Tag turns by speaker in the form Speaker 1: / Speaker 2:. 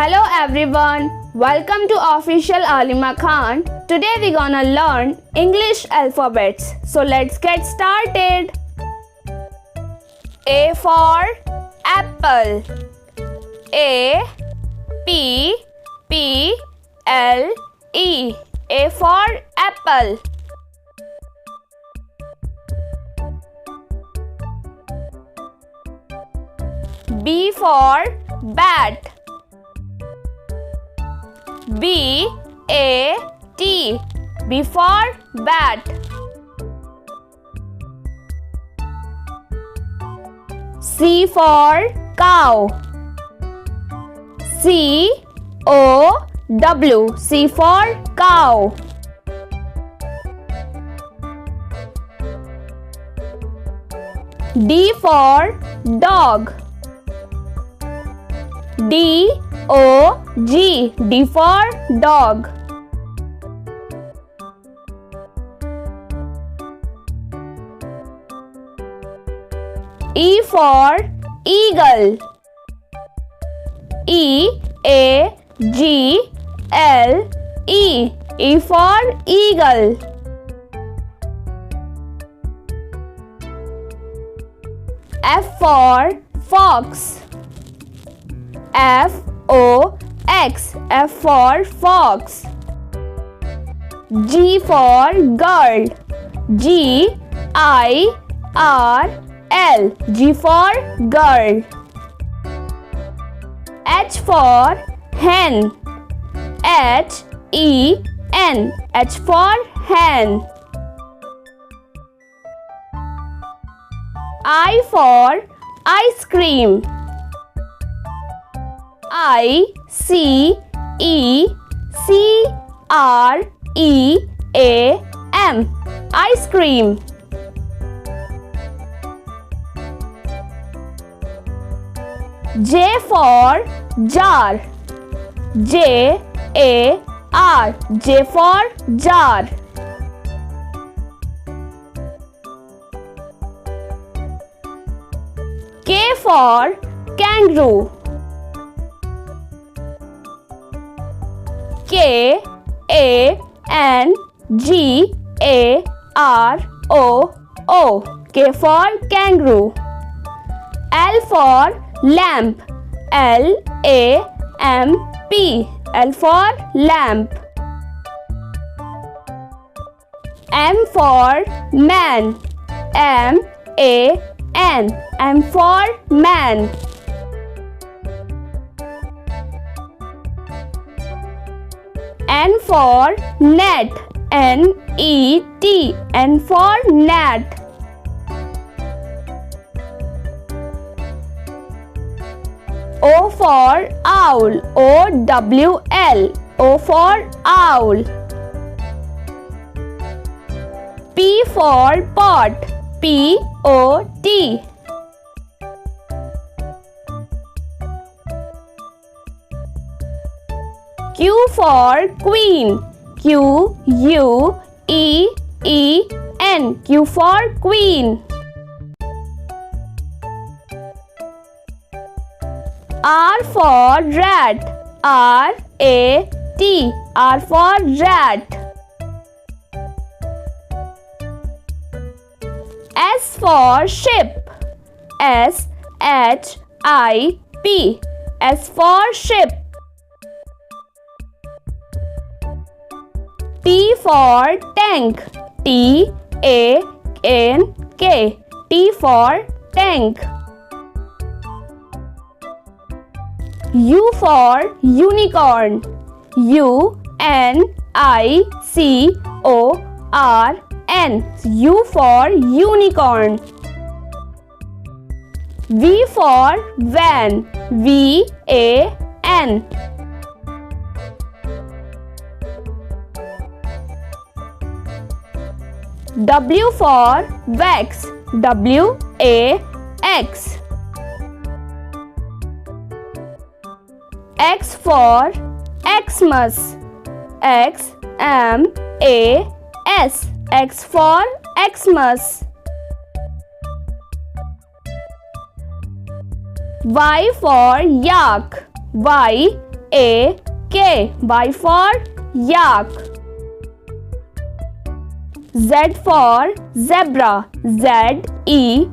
Speaker 1: Hello everyone, welcome to Official Alima Khan. Today we're gonna learn English alphabets. So let's get started. A for apple. A P P L E. A for apple. B for bat. B A T. B for bat. C for cow. C O W. C for cow. D for dog. D O G. D for dog. E for eagle. E A G L E. E for eagle. F for fox. F O X. F for fox. G for girl. G I R L. G for girl. H for hen. H E N. H for hen. I for ice cream. I C E C R E A M. Ice cream. J for jar. J A R. J for jar. K for kangaroo. K A N G A R O O. K for kangaroo. L for lamp. L A M P. L for lamp. M for man. M A N. M for man. N for net. N E T. N for net. O for owl. O W L. O for owl. P for pot. P O T. Q for queen. Q U E E N. Q for queen. R for rat. R A T. R for rat. S for ship. S H I P. S for ship. T for tank. T A N K. T for tank. U for unicorn. U N I C O R N. U for unicorn. V for van. V A N. W for wax. W A X. X for Xmas. X M A S. X for Xmas. Y for yak. Y Y-A-K. Y for yak. Z for zebra. Z-E-B-R